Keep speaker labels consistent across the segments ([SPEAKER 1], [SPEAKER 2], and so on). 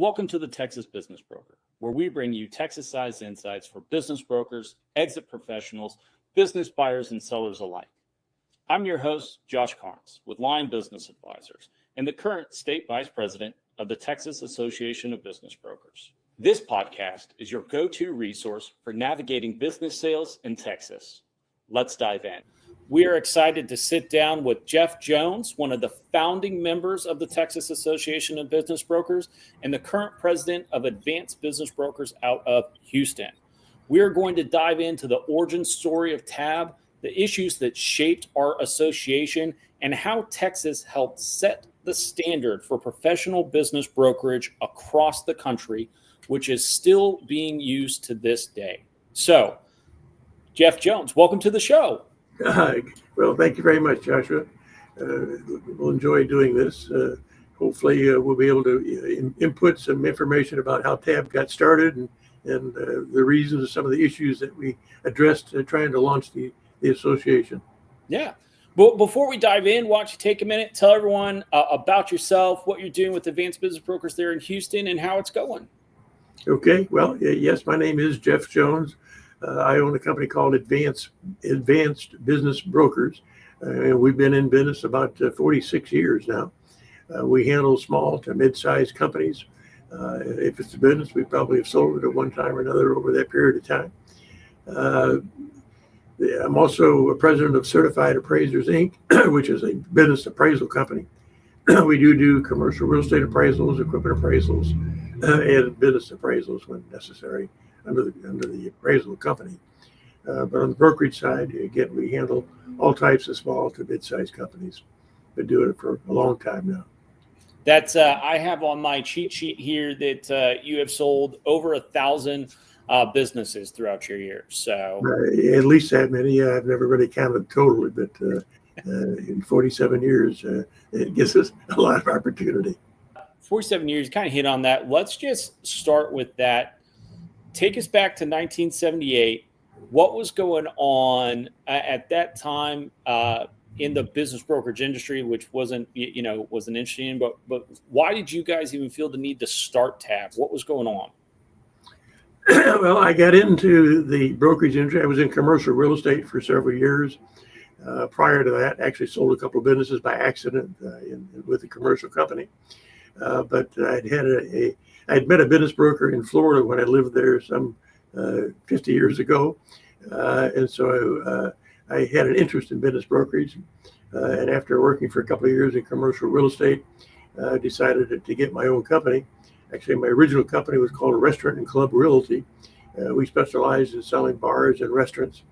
[SPEAKER 1] Welcome to the Texas Business Broker, where we bring you Texas-sized insights for business brokers, exit professionals, business buyers, and sellers alike. I'm your host, Josh Carnes, with Line Business Advisors, and the current State Vice President of the Texas Association of Business Brokers. This podcast is your go-to resource for navigating business sales in Texas. Let's dive in. We are excited to sit down with Jeff Jones, one of the founding members of the Texas Association of Business Brokers and the current president of Advanced Business Brokers out of Houston. We are going to dive into the origin story of TABB, the issues that shaped our association, and how Texas helped set the standard for professional business brokerage across the country, which is still being used to this day. So, Jeff Jones, welcome to the show.
[SPEAKER 2] Well, thank you very much, Joshua. We'll enjoy doing this. Hopefully, we'll be able to input some information about how TABB got started and the reasons, some of the issues that we addressed trying to launch the association.
[SPEAKER 1] Yeah. But before we dive in, why don't you take a minute, tell everyone about yourself, what you're doing with Advanced Business Brokers there in Houston, and how it's going.
[SPEAKER 2] Okay. Well, yes, my name is Jeff Jones. I own a company called Advanced Business Brokers. We've been in business about 46 years now. We handle small to mid-sized companies. If it's a business, we probably have sold it at one time or another over that period of time. I'm also a president of Certified Appraisers, Inc., which is a business appraisal company. We do commercial real estate appraisals, equipment appraisals, and business appraisals when necessary under the appraisal company. But on the brokerage side, again, we handle all types of small to mid-sized companies. Been doing it for a long time now.
[SPEAKER 1] That's I have on my cheat sheet here that you have sold over 1,000 businesses throughout your years. So
[SPEAKER 2] at least that many. I've never really counted totally, but in 47 years, it gives us a lot of opportunity.
[SPEAKER 1] 47 years, you kind of hit on that. Let's just start with that. Take us back to 1978. What was going on at that time in the business brokerage industry, which wasn't interesting, but why did you guys even feel the need to start TABB? What was going on?
[SPEAKER 2] Well, I got into the brokerage industry. I was in commercial real estate for several years. Prior to that, actually sold a couple of businesses by accident with a commercial company. But I'd met a business broker in Florida when I lived there some 50 years ago. And so I had an interest in business brokerage. And after working for a couple of years in commercial real estate, I decided to get my own company. Actually, my original company was called Restaurant and Club Realty. We specialized in selling bars and restaurants.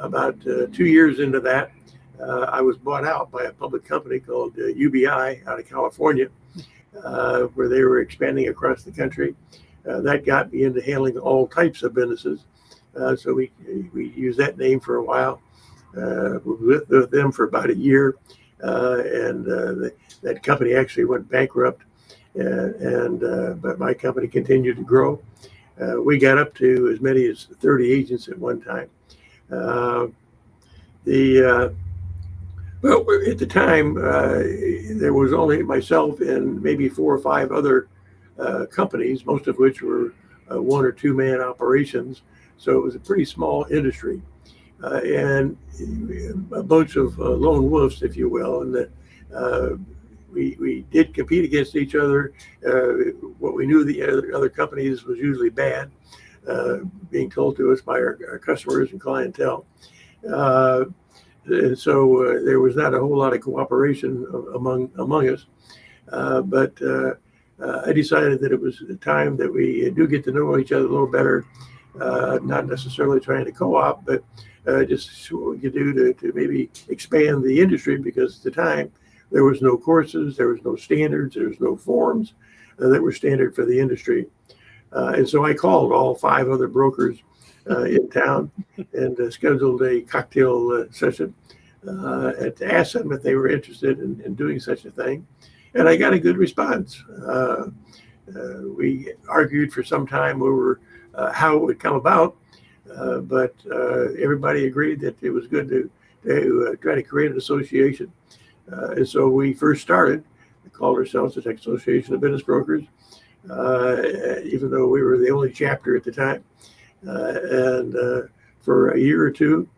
[SPEAKER 2] About 2 years into that, I was bought out by a public company called IBBA out of California, where they were expanding across the country. That got me into handling all types of businesses. So we used that name for a while, with them for about a year. That company actually went bankrupt, but my company continued to grow. We got up to as many as 30 agents at one time. Well, at the time, there was only myself and maybe 4 or 5 other companies, most of which were 1 or 2 man operations. So it was a pretty small industry, and a bunch of lone wolves, if you will, and that we did compete against each other. What we knew the other companies was usually bad, being told to us by our customers and clientele. And so there was not a whole lot of cooperation among us. But I decided that it was time that we do get to know each other a little better, not necessarily trying to co-op, but just what we could do to maybe expand the industry, because at the time there was no courses, there was no standards, there was no forms that were standard for the industry. And so I called all 5 other brokers in town and scheduled a cocktail session to ask them if they were interested in doing such a thing. And I got a good response. We argued for some time over how it would come about, but everybody agreed that it was good to try to create an association. And so we first started called ourselves the Texas Association of Business Brokers, even though we were the only chapter at the time. And for a year or two,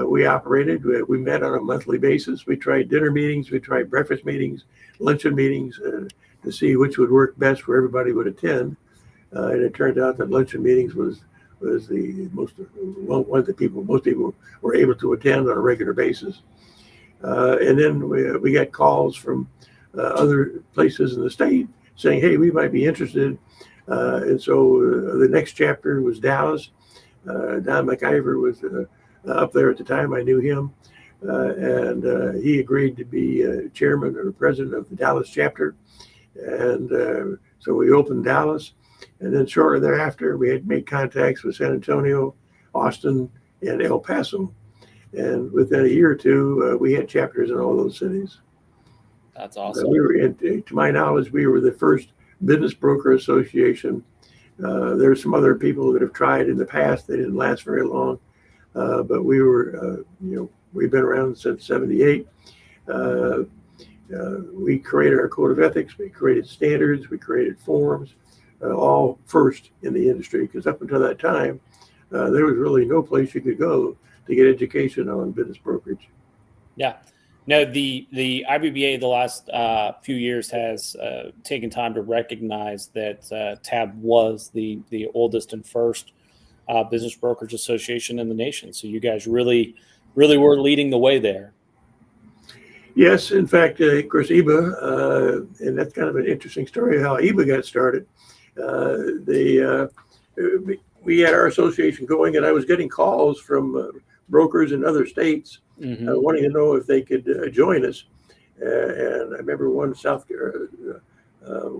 [SPEAKER 2] we operated. We met on a monthly basis. We tried dinner meetings, we tried breakfast meetings, luncheon meetings to see which would work best where everybody would attend. And it turned out that luncheon meetings was the most one that most people were able to attend on a regular basis. And then we got calls from other places in the state saying, hey, we might be interested. And so the next chapter was Dallas. Don McIver was up there at the time. I knew him. And he agreed to be chairman or president of the Dallas chapter. And so we opened Dallas. And then shortly thereafter, we had made contacts with San Antonio, Austin, and El Paso. And within a year or two, we had chapters in all those cities.
[SPEAKER 1] That's awesome.
[SPEAKER 2] To my knowledge, we were the first business broker association. There are some other people that have tried in the past. They didn't last very long. But we were, we've been around since '78. We created our code of ethics. We created standards. We created forms. All first in the industry, because up until that time, there was really no place you could go to get education on business brokerage.
[SPEAKER 1] Yeah. No, the IBBA the last few years has taken time to recognize that TABB was the oldest and first business brokerage association in the nation. So you guys really were leading the way there. Yes,
[SPEAKER 2] in fact, of course, IBBA, and that's kind of an interesting story how IBBA got started. We had our association going, and I was getting calls from brokers in other states wanting to know if they could join us. And I remember one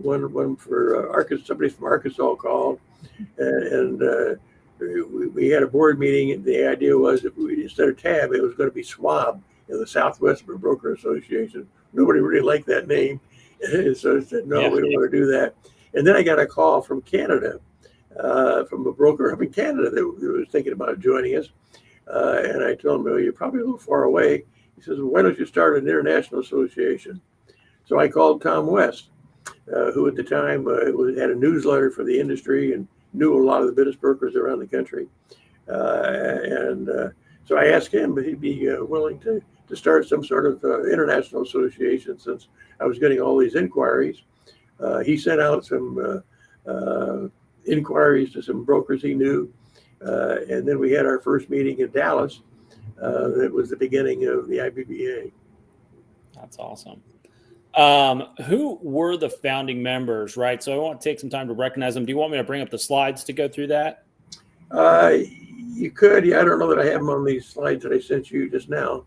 [SPEAKER 2] one for Arkansas, somebody from Arkansas called, and we had a board meeting, and the idea was that instead of TABB, it was going to be SWAB, the Southwest Broker Association. Nobody really liked that name, so I said, no, we don't want to do that. And then I got a call from Canada, from a broker up in Canada that was thinking about joining us. And I told him, well, you're probably a little far away. He says, well, why don't you start an international association? So I called Tom West, who at the time had a newsletter for the industry and knew a lot of the business brokers around the country. So I asked him if he'd be willing to start some sort of international association, since I was getting all these inquiries. He sent out some inquiries to some brokers he knew. And then we had our first meeting in Dallas. That was the beginning of the IBBA.
[SPEAKER 1] That's awesome. Who were the founding members, right? So I want to take some time to recognize them. Do you want me to bring up the slides to go through that?
[SPEAKER 2] You could. Yeah, I don't know that I have them on these slides that I sent you just now.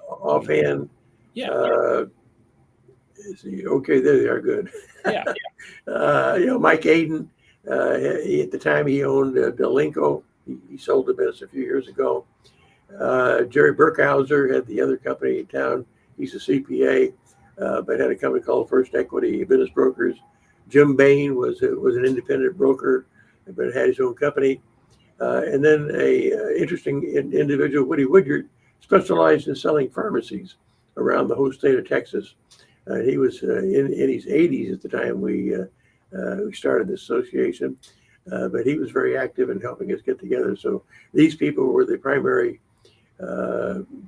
[SPEAKER 2] Offhand.
[SPEAKER 1] Yeah.
[SPEAKER 2] Okay, there they are. Good.
[SPEAKER 1] Yeah.
[SPEAKER 2] Mike Aiden. At the time, he owned Delinco. He sold the business a few years ago. Jerry Burkhauser had the other company in town. He's a CPA, but had a company called First Equity Business Brokers. Jim Bain was an independent broker, but had his own company. And then a interesting individual, Woody Woodyard, specialized in selling pharmacies around the whole state of Texas. He was in his 80s at the time we started this association, but he was very active in helping us get together. So these people were the primary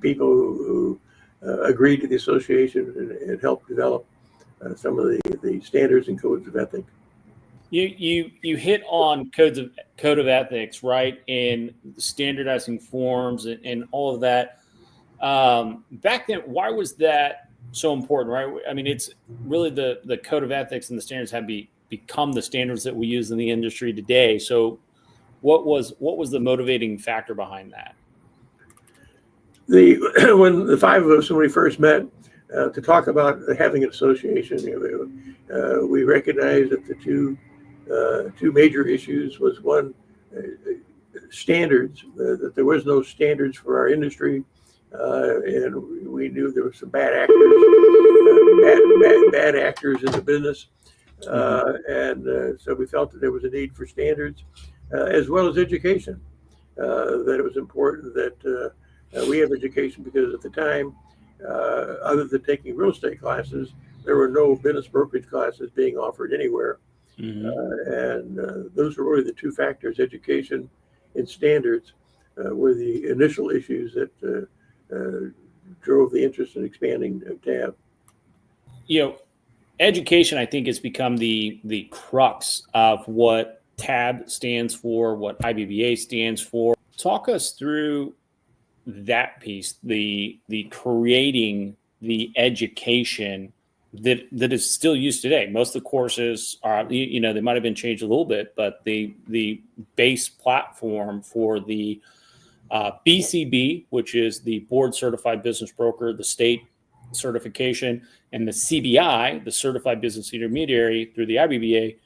[SPEAKER 2] people who agreed to the association and helped develop some of the standards and codes of ethics.
[SPEAKER 1] You hit on code of ethics, right? In standardizing forms and all of that. Back then, why was that so important, right? I mean, it's really the code of ethics and the standards have become the standards that we use in the industry today. So what was the motivating factor behind that?
[SPEAKER 2] When the five of us, when we first met to talk about having an association, we recognized that the two major issues was one, standards, that there was no standards for our industry, and we knew there were some bad actors in the business, and so we felt that there was a need for standards as well as education, that it was important that we have education, because at the time other than taking real estate classes, there were no business brokerage classes being offered anywhere. And those were really the two factors, education and standards, were the initial issues that drove the interest in expanding TABB.
[SPEAKER 1] Education, I think, has become the crux of what TABB stands for, what IBBA stands for. Talk us through that piece, the creating the education that is still used today. Most of the courses are, they might have been changed a little bit, but the base platform for the BCB, which is the Board Certified Business Broker, the state certification, and the CBI, the Certified Business Intermediary through the IBBA,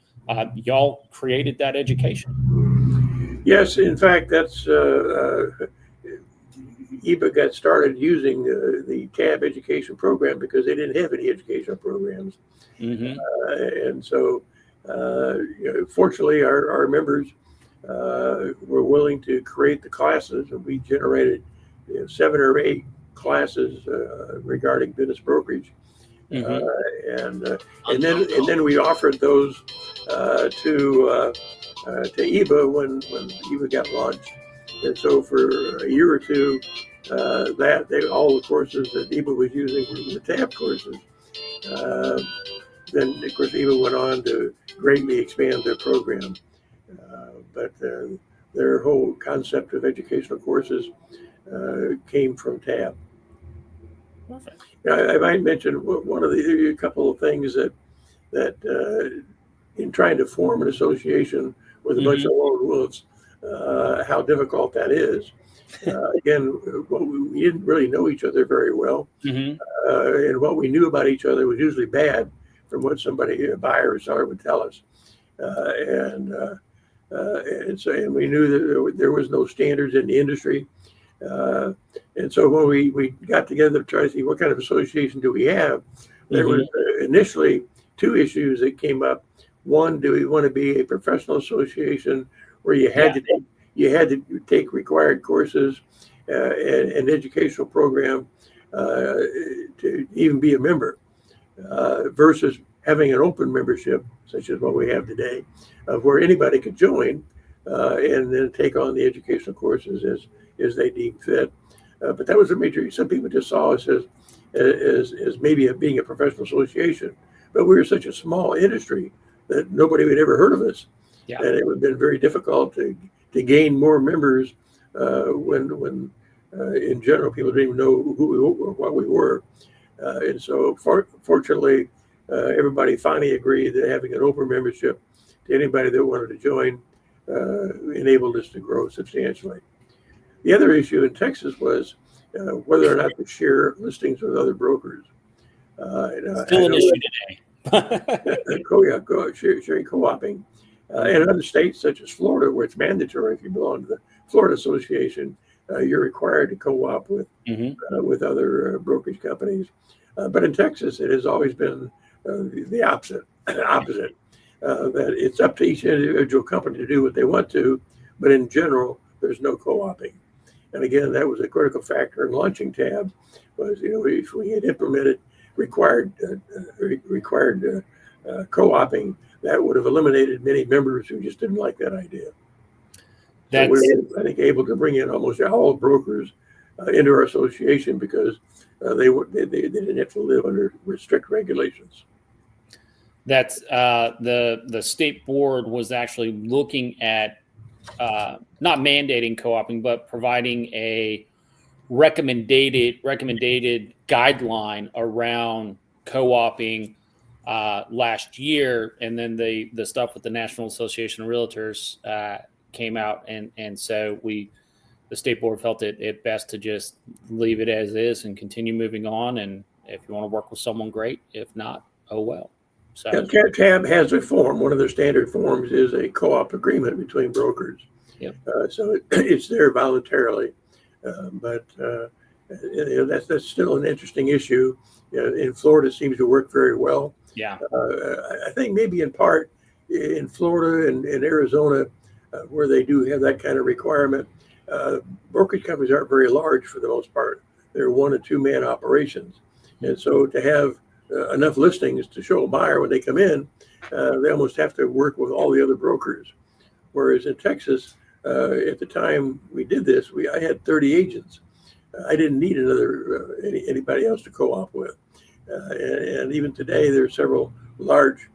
[SPEAKER 1] y'all created that education.
[SPEAKER 2] Yes, in fact, that's IBBA got started using the TABB education program because they didn't have any educational programs. And so, fortunately, our members were willing to create the classes, and we generated 7 or 8 classes regarding business brokerage. And then we offered those to IBBA when IBBA got launched. And so for a year or two, all the courses that IBBA was using were the TABB courses. Then, of course, IBBA went on to greatly expand their program. But their whole concept of educational courses came from TABB.
[SPEAKER 1] Perfect.
[SPEAKER 2] I might mention a couple of things that in trying to form an association with a bunch of lone wolves, how difficult that is. Again, we didn't really know each other very well, and what we knew about each other was usually bad from what somebody, a buyer or seller, would tell us. And we knew that there was no standards in the industry. And so when we got together to try to see what kind of association do we have, there was initially 2 issues that came up. One, do we want to be a professional association where you had to take required courses and an educational program to even be a member, versus having an open membership, such as what we have today, where anybody could join and then take on the educational courses as they deem fit. But that was a major. Some people just saw us as maybe being a professional association, but we were such a small industry that nobody had ever heard of us, and it would have been very difficult to gain more members when in general people didn't even know who we were or what we were. And so, fortunately, everybody finally agreed that having an open membership to anybody that wanted to join enabled us to grow substantially. The other issue in Texas was whether or not to share listings with other brokers.
[SPEAKER 1] Still an issue today.
[SPEAKER 2] Sharing co-oping. In other states such as Florida, where it's mandatory if you belong to the Florida Association, you're required to co-op with other brokerage companies. But in Texas, it has always been the opposite. That it's up to each individual company to do what they want to, but in general, there's no co-oping. And again, that was a critical factor in launching TABB. Was if we had implemented required co-oping, that would have eliminated many members who just didn't like that idea. So we were, I think, able to bring in almost all brokers into our association because they didn't have to live under strict regulations.
[SPEAKER 1] That's the state board was actually looking at not mandating co-oping, but providing a recommended guideline around co-oping last year, and then the stuff with the National Association of Realtors came out, and so the state board felt it best to just leave it as is and continue moving on. And if you want to work with someone, great. If not, oh well. So
[SPEAKER 2] TABB has a form. One of their standard forms is a co-op agreement between brokers.
[SPEAKER 1] Yep.
[SPEAKER 2] So it's there voluntarily, but that's still an interesting issue. In Florida, it seems to work very well.
[SPEAKER 1] Yeah.
[SPEAKER 2] I think maybe in part in Florida and Arizona, where they do have that kind of requirement, brokerage companies aren't very large for the most part. they're 1 and 2 man operations. And so to have enough listings to show a buyer when they come in, they almost have to work with all the other brokers. Whereas in Texas, at the time we did this, I had 30 agents. I didn't need anybody else to co-op with. And even today, there are several large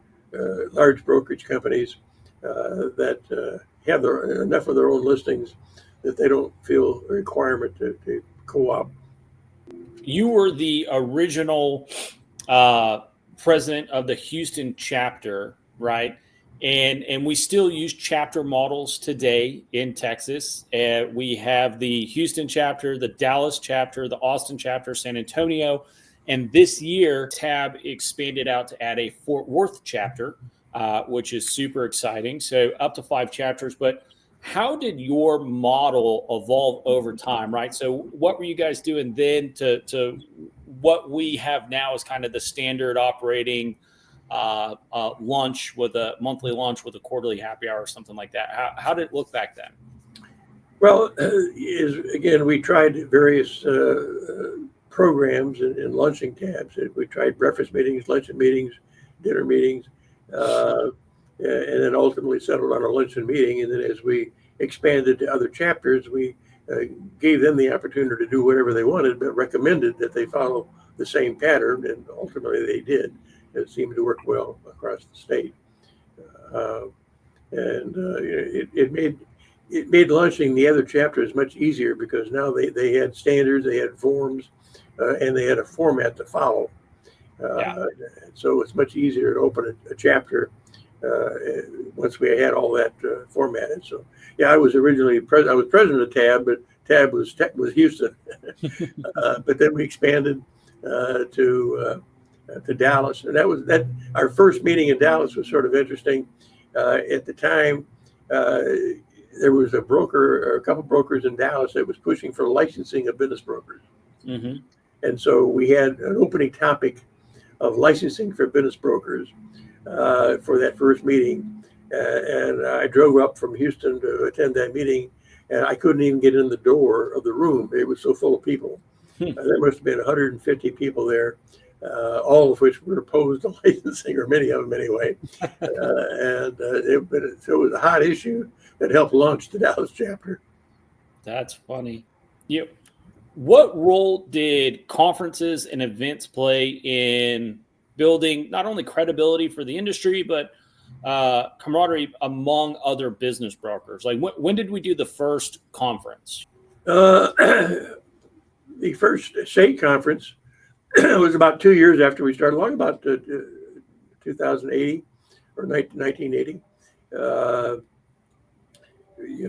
[SPEAKER 2] brokerage companies that have enough of their own listings that they don't feel a requirement to co-op.
[SPEAKER 1] You were the original president of the Houston chapter, right? And we still use chapter models today in Texas. We have the Houston chapter, the Dallas chapter, the Austin chapter, San Antonio. And this year, TABB expanded out to add a Fort Worth chapter, which is super exciting. So up to 5 chapters. But how did your model evolve over time, right? So what were you guys doing then to what we have now is kind of the standard operating lunch with a monthly lunch with a quarterly happy hour or something like that? How did it look back then?
[SPEAKER 2] Well, again, we tried various programs and lunching tabs. We tried breakfast meetings, luncheon meetings, dinner meetings, and then ultimately settled on a luncheon meeting. And then as we expanded to other chapters, we gave them the opportunity to do whatever they wanted, but recommended that they follow the same pattern, and ultimately they did. It seemed to work well across the state, it made launching the other chapters much easier because now they had standards, they had forms, and they had a format to follow. So it's much easier to open a chapter once we had all that formatted. So yeah, I was originally I was president of TABB, but TABB was Houston. But then we expanded to Dallas, and that our first meeting in Dallas was sort of interesting. At the time, there was a couple brokers in Dallas that was pushing for licensing of business brokers.
[SPEAKER 1] Mm-hmm.
[SPEAKER 2] And so we had an opening topic of licensing for business brokers for that first meeting. And I drove up from Houston to attend that meeting, and I couldn't even get in the door of the room. It was so full of people. There must have been 150 people there, all of which were opposed to licensing, or many of them anyway. So it was a hot issue that helped launch the Dallas chapter.
[SPEAKER 1] That's funny. What role did conferences and events play in building not only credibility for the industry, but camaraderie among other business brokers? Like when did we do the first conference?
[SPEAKER 2] The first state conference was about 2 years after we started, long about 2080 or 1980.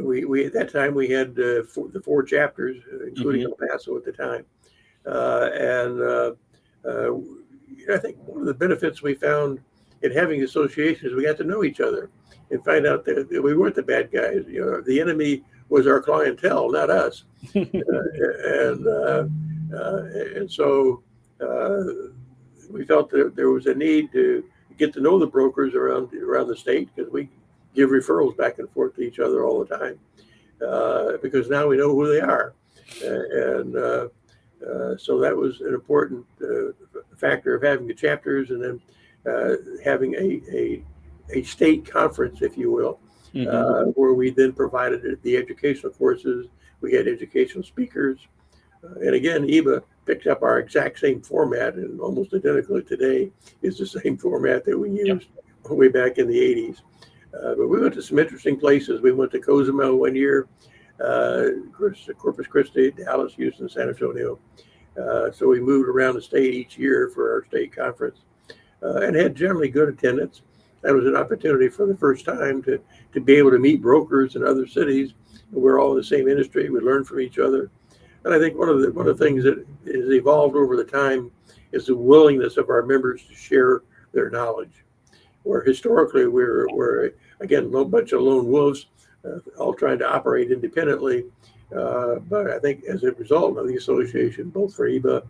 [SPEAKER 2] We at that time we had the 4 chapters, including El Paso at the time, I think one of the benefits we found in having associations, we got to know each other and find out that we weren't the bad guys. The enemy was our clientele, not us. And so we felt that there was a need to get to know the brokers around the state, because we give referrals back and forth to each other all the time, because now we know who they are. So that was an important factor of having the chapters, and then having a state conference, if you will, where we then provided the educational courses. We had educational speakers. And again, IBBA picked up our exact same format, and almost identically today is the same format that we used way back in the 80s. But we went to some interesting places. We went to Cozumel one year, Corpus Christi, Dallas, Houston, San Antonio. So we moved around the state each year for our state conference, and had generally good attendance. That was an opportunity for the first time to be able to meet brokers in other cities. We're all in the same industry. We learn from each other. And I think one of the things that has evolved over the time is the willingness of our members to share their knowledge. Where historically we're again a bunch of lone wolves, all trying to operate independently. But I think as a result of the association, both for IBBA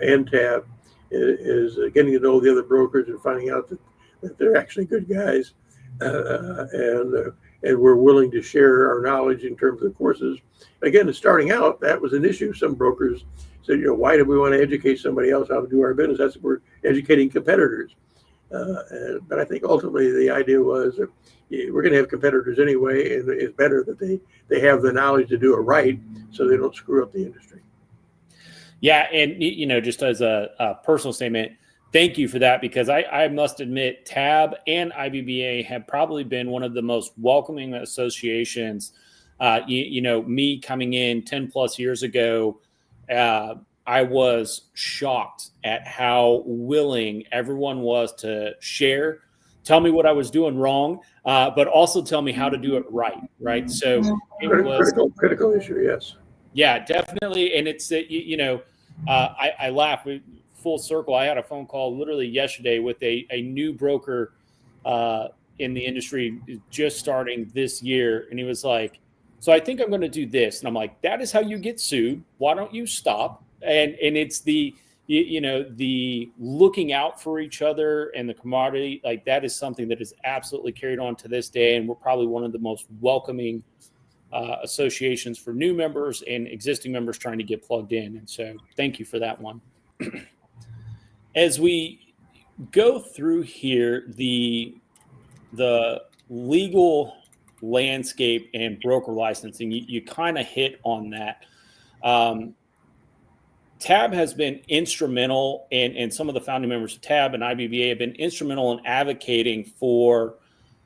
[SPEAKER 2] and TABB, is getting to know the other brokers and finding out that they're actually good guys, and and we're willing to share our knowledge in terms of courses. Again, starting out, that was an issue. Some brokers said, why do we want to educate somebody else how to do our business? That's we're educating competitors. But I think ultimately the idea was that we're going to have competitors anyway, and it's better that they have the knowledge to do it right so they don't screw up the industry.
[SPEAKER 1] Yeah, and just as a personal statement, thank you for that, because I must admit TABB and IBBA have probably been one of the most welcoming associations. Me coming in 10 plus years ago, I was shocked at how willing everyone was to share, tell me what I was doing wrong, but also tell me how to do it right. Right. So it was
[SPEAKER 2] critical issue. Yes.
[SPEAKER 1] Yeah, definitely. And it's, I laugh full circle. I had a phone call literally yesterday with a new broker in the industry just starting this year. And he was like, so I think I'm going to do this. And I'm like, that is how you get sued. Why don't you stop? And it's the looking out for each other and the camaraderie, like that is something that is absolutely carried on to this day. And we're probably one of the most welcoming associations for new members and existing members trying to get plugged in. And so thank you for that one. As we go through here, the legal landscape and broker licensing, you kind of hit on that. TABB has been instrumental, and some of the founding members of TABB and IBBA have been instrumental in advocating for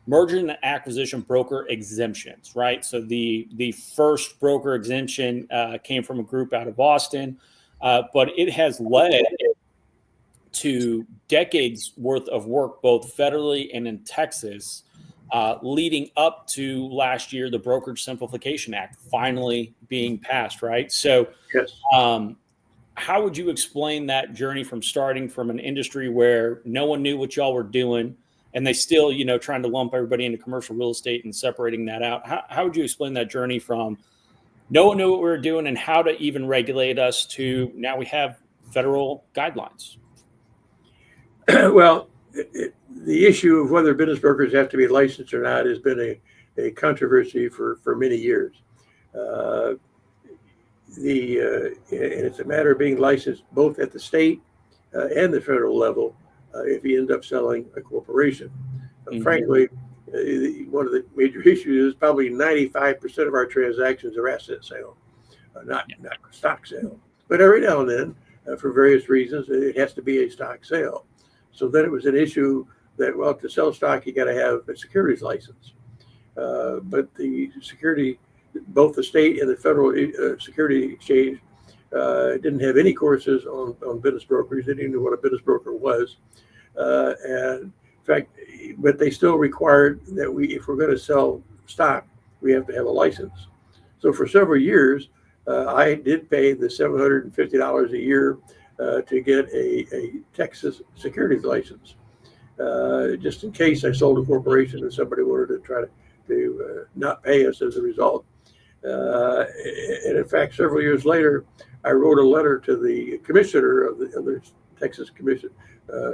[SPEAKER 1] merger and acquisition broker exemptions, right? So the first broker exemption came from a group out of Boston, but it has led to decades worth of work, both federally and in Texas, leading up to last year, the Brokerage Simplification Act finally being passed, right? So
[SPEAKER 2] yes.
[SPEAKER 1] How would you explain that journey from starting from an industry where no one knew what y'all were doing, and they still, trying to lump everybody into commercial real estate and separating that out? How would you explain that journey from no one knew what we were doing and how to even regulate us to now we have federal guidelines?
[SPEAKER 2] Well, the issue of whether business brokers have to be licensed or not has been a controversy for many years. And it's a matter of being licensed both at the state and the federal level if you end up selling a corporation. Mm-hmm. Frankly, one of the major issues is probably 95% of our transactions are asset sale, not stock sale. But every now and then, for various reasons, it has to be a stock sale. So then it was an issue that, well, to sell stock, you got to have a securities license. But the both the state and the federal security exchange didn't have any courses on business brokers. They didn't know what a business broker was. And in fact, but they still required that if we're going to sell stock, we have to have a license. So for several years, I did pay the $750 a year to get a Texas securities license, just in case I sold a corporation and somebody wanted to try to not pay us as a result. And in fact, several years later, I wrote a letter to the commissioner of the Texas Commission,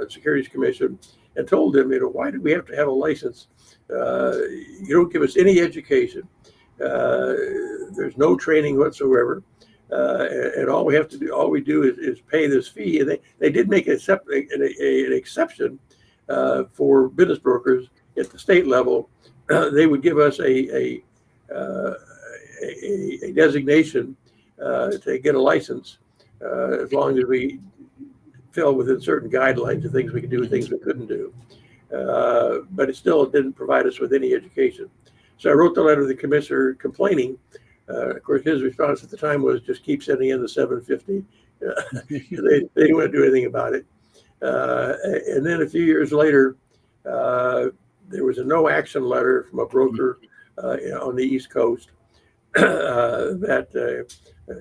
[SPEAKER 2] Securities Commission, and told them, why do we have to have a license? You don't give us any education. There's no training whatsoever. And all we do is pay this fee. And they did make an exception for business brokers at the state level. They would give us a designation to get a license as long as we fell within certain guidelines of things we could do and things we couldn't do. But it still didn't provide us with any education. So I wrote the letter to the commissioner complaining. Of course, his response at the time was just keep sending in the $750. They didn't want to do anything about it. And then a few years later, there was a no action letter from a broker on the East Coast that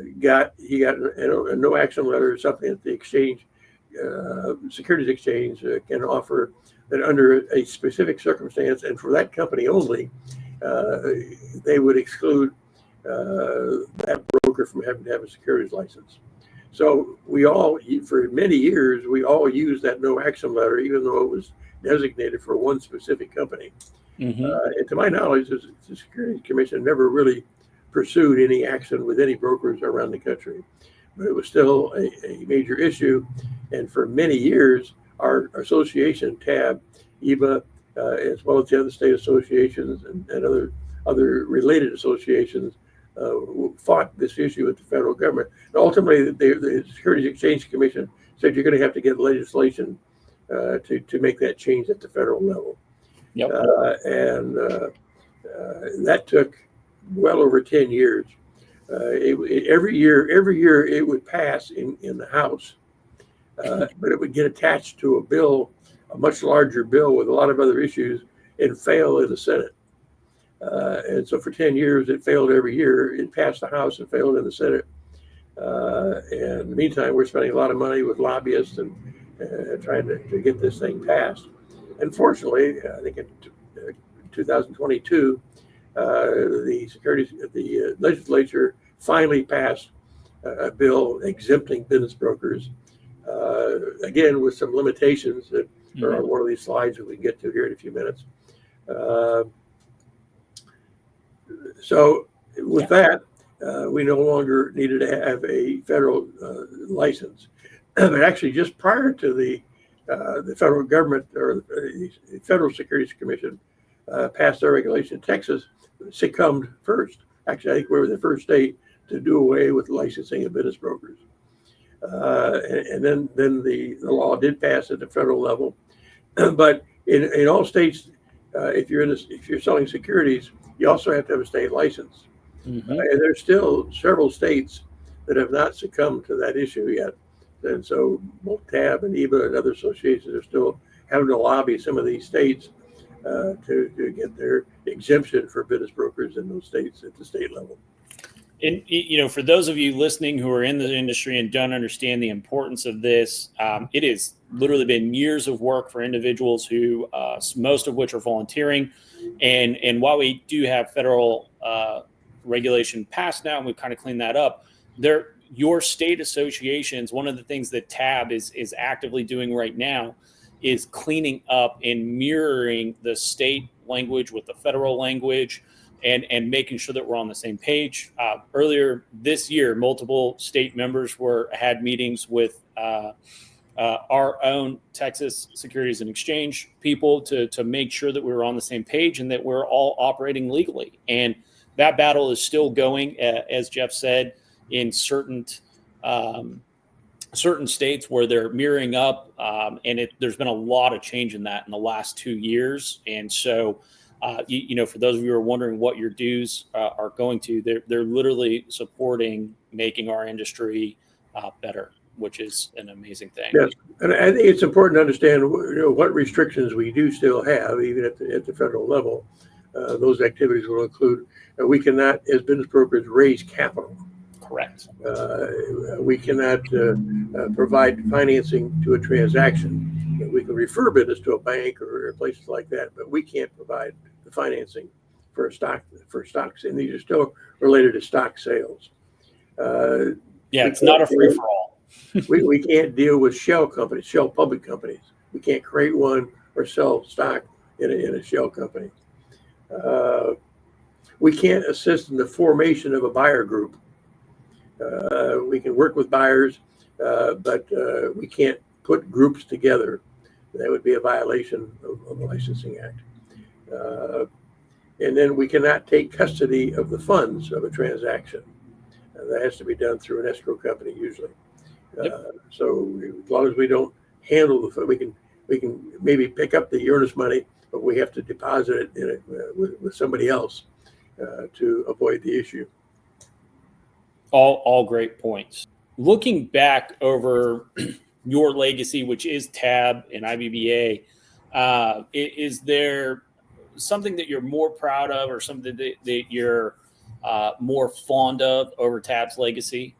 [SPEAKER 2] he got a no action letter, something that the exchange, securities exchange, can offer that under a specific circumstance and for that company only, they would exclude that broker from having to have a securities license. So we all, for many years, we all used that no action letter, even though it was designated for one specific company.
[SPEAKER 1] Mm-hmm.
[SPEAKER 2] And to my knowledge, the Securities Commission never really pursued any action with any brokers around the country, but it was still a major issue. And for many years, our association, TABB, IBBA, as well as the other state associations and other related associations, fought this issue with the federal government. And ultimately, the Securities Exchange Commission said you're going to have to get legislation to make that change at the federal level.
[SPEAKER 1] Yep.
[SPEAKER 2] And that took well over 10 years. Every year it would pass in the House, but it would get attached to a bill, a much larger bill with a lot of other issues, and fail in the Senate. And so for 10 years, it failed every year. It passed the House and failed in the Senate. And in the meantime, we're spending a lot of money with lobbyists and trying to get this thing passed. Unfortunately, I think in 2022, the legislature finally passed a bill exempting business brokers, again with some limitations that are on one of these slides that we can get to here in a few minutes. So with that, we no longer needed to have a federal license. But actually, just prior to the federal government or the Federal Securities Commission passed their regulation, Texas succumbed first. Actually, I think we were the first state to do away with licensing of business brokers. And then the law did pass at the federal level. But in all states, if you're selling securities, you also have to have a state license.
[SPEAKER 1] Mm-hmm.
[SPEAKER 2] And there's still several states that have not succumbed to that issue yet. And so both TABB and IBBA and other associations are still having to lobby some of these states to get their exemption for business brokers in those states at the state level.
[SPEAKER 1] And, for those of you listening who are in the industry and don't understand the importance of this, it has literally been years of work for individuals who, most of which are volunteering. And while we do have federal regulation passed now, and we've kind of cleaned that up, your state associations, one of the things that TABB is actively doing right now is cleaning up and mirroring the state language with the federal language and making sure that we're on the same page. Earlier this year, multiple state members had meetings with our own Texas Securities and Exchange people to make sure that we were on the same page and that we're all operating legally. And that battle is still going, as Jeff said, in certain states where they're mirroring up, and there's been a lot of change in that in the last 2 years. And so, for those of you who are wondering what your dues are going to, they're literally supporting making our industry better, which is an amazing thing.
[SPEAKER 2] Yes, and I think it's important to understand what restrictions we do still have, even at the federal level. Those activities will include we cannot, as business brokers, raise capital.
[SPEAKER 1] Correct.
[SPEAKER 2] We cannot provide financing to a transaction. We can refer business to a bank or places like that, but we can't provide the financing for stocks, and these are still related to stock sales.
[SPEAKER 1] It's not a free for all.
[SPEAKER 2] we can't deal with shell companies, shell public companies. We can't create one or sell stock in a shell company. We can't assist in the formation of a buyer group. We can work with buyers, but we can't put groups together. That would be a violation of the Licensing Act. And then we cannot take custody of the funds of a transaction. That has to be done through an escrow company usually. So as long as we don't handle the fund, we can maybe pick up the earnest money, but we have to deposit it in with somebody else to avoid the issue.
[SPEAKER 1] All great points. Looking back over your legacy, which is TABB and IBBA, is there something that you're more proud of or something that you're more fond of over TABB's legacy?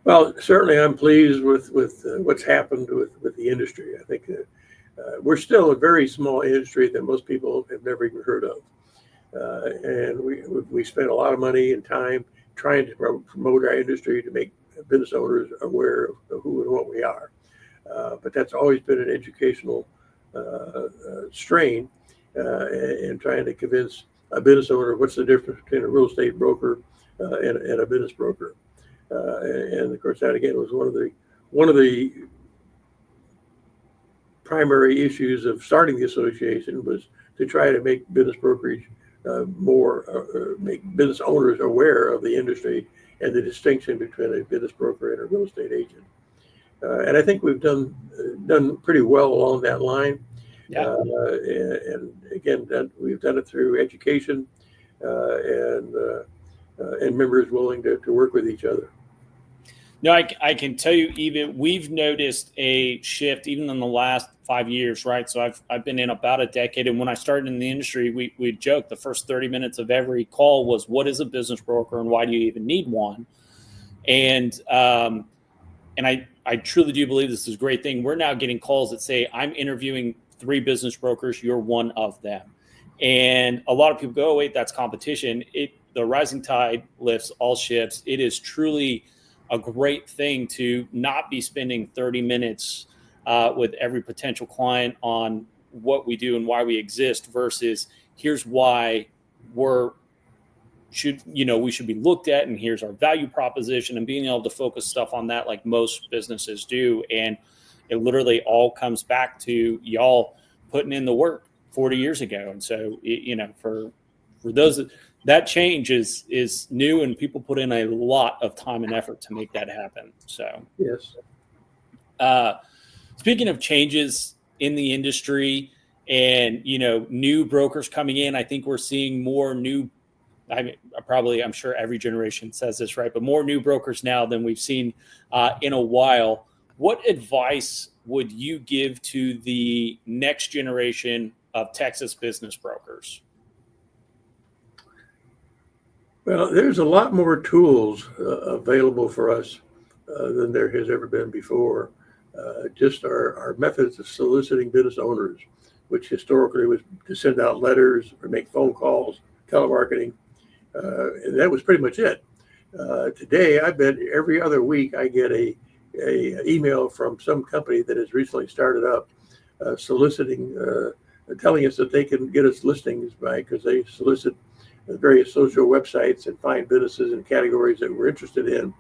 [SPEAKER 2] Well, certainly I'm pleased with what's happened with the industry. I think we're still a very small industry that most people have never even heard of. And we spent a lot of money and time trying to promote our industry to make business owners aware of who and what we are. But that's always been an educational strain in trying to convince a business owner what's the difference between a real estate broker and a business broker. And of course, that again was one of the primary issues of starting the association, was to try to make business brokerage make business owners aware of the industry and the distinction between a business broker and a real estate agent. And I think we've done pretty well along that line.
[SPEAKER 1] Yeah.
[SPEAKER 2] And again, we've done it through education and members willing to work with each other.
[SPEAKER 1] No, I can tell you, even we've noticed a shift even in the last 5 years, right? So I've been in about a decade, and when I started in the industry, we joked the first 30 minutes of every call was, what is a business broker and why do you even need one? And I truly do believe this is a great thing. We're now getting calls that say, I'm interviewing 3 business brokers, you're one of them. And a lot of people go, oh, wait, that's competition. The rising tide lifts all ships. It is truly a great thing to not be spending 30 minutes with every potential client on what we do and why we exist versus here's why we should be looked at, and here's our value proposition, and being able to focus stuff on that like most businesses do. And it literally all comes back to y'all putting in the work 40 years ago. And so, for those that change is new, and people put in a lot of time and effort to make that happen. So,
[SPEAKER 2] yes.
[SPEAKER 1] Speaking of changes in the industry and, new brokers coming in, I think we're seeing more new, I'm sure every generation says this, right? But more new brokers now than we've seen in a while. What advice would you give to the next generation of Texas business brokers?
[SPEAKER 2] Well, there's a lot more tools available for us than there has ever been before. Just our methods of soliciting business owners, which historically was to send out letters or make phone calls, telemarketing, and that was pretty much it. Today, I bet every other week I get a email from some company that has recently started up, soliciting, telling us that they can get us listings because they solicit various social websites and find businesses and categories that we're interested in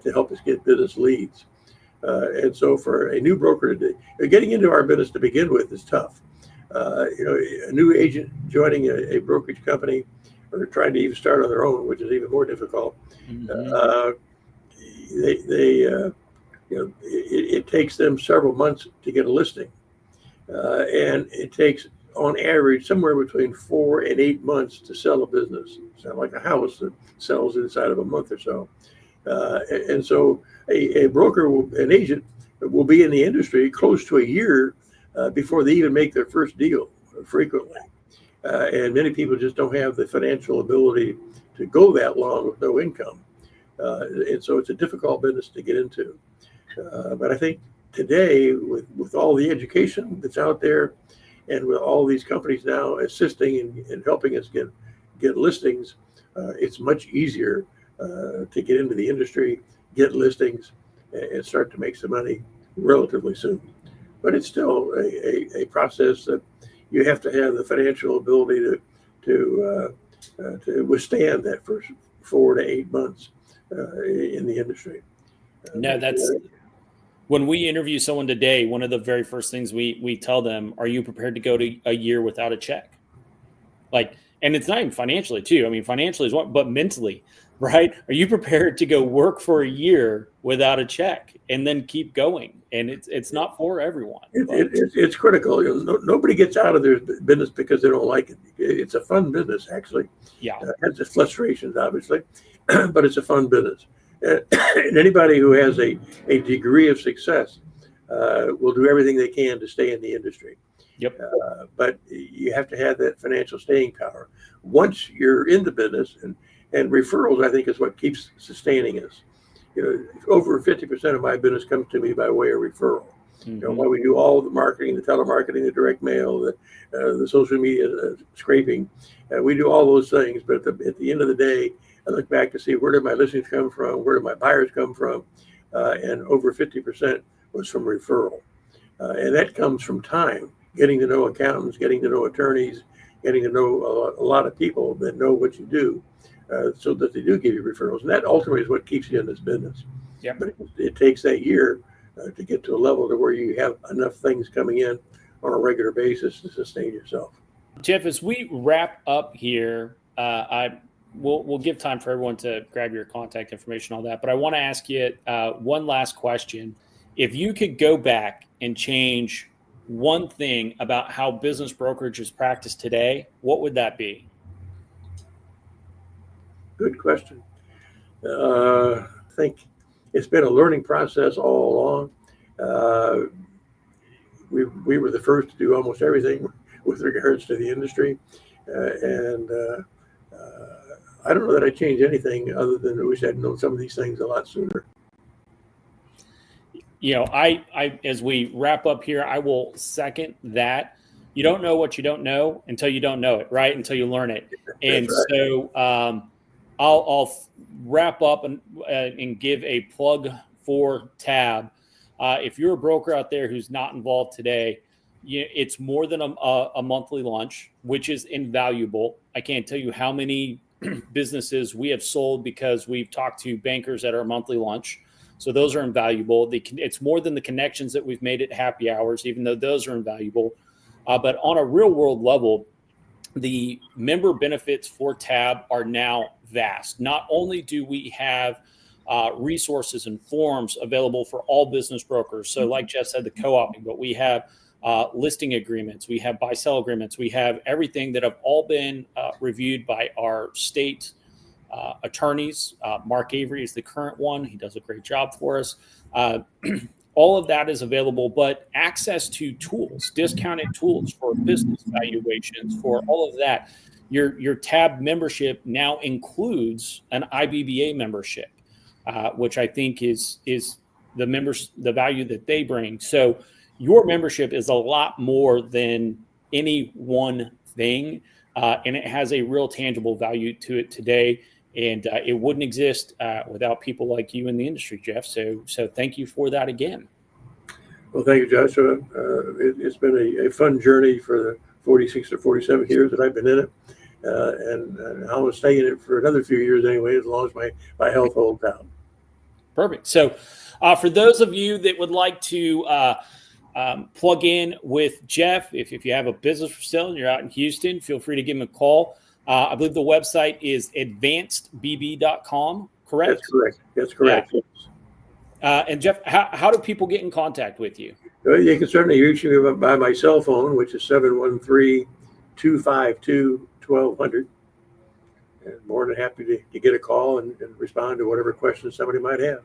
[SPEAKER 2] to help us get business leads. And so for a new broker, getting into our business to begin with is tough. A new agent joining a brokerage company or trying to even start on their own, which is even more difficult. Mm-hmm. It takes them several months to get a listing. And it takes, on average, somewhere between 4 and 8 months to sell a business. It's not like a house that sells inside of a month or so. And so a broker, an agent, will be in the industry close to a year before they even make their first deal, frequently. And many people just don't have the financial ability to go that long with no income. And so it's a difficult business to get into. But I think today, with all the education that's out there, and with all these companies now assisting and helping us get listings, it's much easier to get into the industry, get listings, and start to make some money relatively soon. But it's still a process that you have to have the financial ability to withstand that first 4 to 8 months in the industry.
[SPEAKER 1] No, that's when we interview someone today, one of the very first things we tell them, are you prepared to go to a year without a check? And it's not even financially too. I mean, financially is one, but mentally, right? Are you prepared to go work for a year without a check and then keep going? And it's not for everyone.
[SPEAKER 2] It's critical. Nobody gets out of their business because they don't like it. It's a fun business, actually.
[SPEAKER 1] Yeah.
[SPEAKER 2] It has its frustrations, obviously, but it's a fun business. And anybody who has a degree of success will do everything they can to stay in the industry.
[SPEAKER 1] Yep.
[SPEAKER 2] But you have to have that financial staying power. Once you're in the business, and referrals, I think, is what keeps sustaining us. Over 50% of my business comes to me by way of referral. Mm-hmm. While we do all the marketing, the telemarketing, the direct mail, the social media scraping, we do all those things. But at the end of the day, I look back to see where did my listings come from, where did my buyers come from, and over 50% was from referral. And that comes from time. getting to know accountants, getting to know attorneys, getting to know a lot of people that know what you do, so that they do give you referrals. And that ultimately is what keeps you in this business.
[SPEAKER 1] Yep.
[SPEAKER 2] But it takes that year to get to a level to where you have enough things coming in on a regular basis to sustain yourself.
[SPEAKER 1] Jeff, as we wrap up here, we'll give time for everyone to grab your contact information, all that. But I want to ask you one last question. If you could go back and change one thing about how business brokerage is practiced today, what would that be?
[SPEAKER 2] Good question. I think it's been a learning process all along. We were the first to do almost everything with regards to the industry. And I don't know that I changed anything other than I wish I'd known some of these things a lot sooner.
[SPEAKER 1] You know, I as we wrap up here, I will second that. You don't know what you don't know until you don't know it, right? Until you learn it. And
[SPEAKER 2] Right.
[SPEAKER 1] So I'll wrap up and give a plug for TABB. If you're a broker out there who's not involved today, it's more than a monthly lunch, which is invaluable. I can't tell you how many businesses we have sold because we've talked to bankers at our monthly lunch. So those are invaluable. It's more than the connections that we've made at happy hours, even though those are invaluable. But on a real world level, the member benefits for TABB are now vast. Not only do we have resources and forms available for all business brokers. So like Jeff said, the co-oping, but we have listing agreements, we have buy-sell agreements, we have everything that have all been reviewed by our state attorneys. Mark Avery is the current one. He does a great job for us. All of that is available, but access to tools, discounted tools for business valuations, for all of that. Your TABB membership now includes an IBBA membership, which I think is the members, the value that they bring. So your membership is a lot more than any one thing, and it has a real tangible value to it today. And it wouldn't exist without people like you in the industry, Jeff. So thank you for that again.
[SPEAKER 2] Well, thank you, Joshua. It's been a fun journey for the 46 or 47 years that I've been in it. And I will stay in it for another few years anyway, as long as my health holds out.
[SPEAKER 1] Perfect. So for those of you that would like to plug in with Jeff, if you have a business for sale and you're out in Houston, feel free to give him a call. I believe the website is advancedbb.com, correct?
[SPEAKER 2] That's correct. That's correct.
[SPEAKER 1] Yeah. And Jeff, how do people get in contact with you?
[SPEAKER 2] Well, you can certainly reach me by my cell phone, which is 713-252-1200. And more than happy to get a call and respond to whatever questions somebody might have.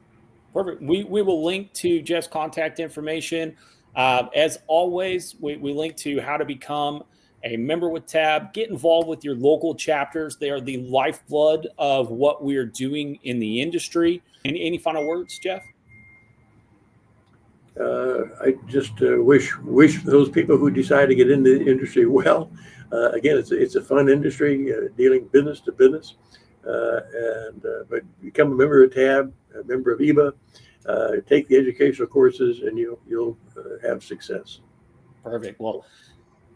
[SPEAKER 1] Perfect. We will link to Jeff's contact information. As always, we link to how to become a member with TABB. Get involved with your local chapters. They are the lifeblood of what we are doing in the industry. Any final words, Jeff?
[SPEAKER 2] I just wish those people who decide to get into the industry well. Again, it's a fun industry, dealing business to business. But become a member of TABB, a member of IBBA, take the educational courses, and you'll have success.
[SPEAKER 1] Perfect. Well,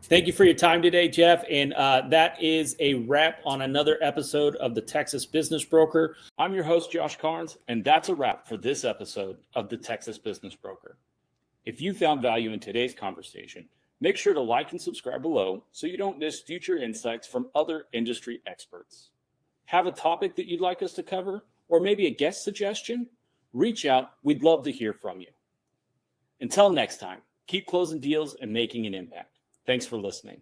[SPEAKER 1] thank you for your time today, Jeff. And that is a wrap on another episode of the Texas Business Broker. I'm your host, Josh Carnes, and that's a wrap for this episode of the Texas Business Broker. If you found value in today's conversation, make sure to like and subscribe below so you don't miss future insights from other industry experts. Have a topic that you'd like us to cover, or maybe a guest suggestion? Reach out. We'd love to hear from you. Until next time, keep closing deals and making an impact. Thanks for listening.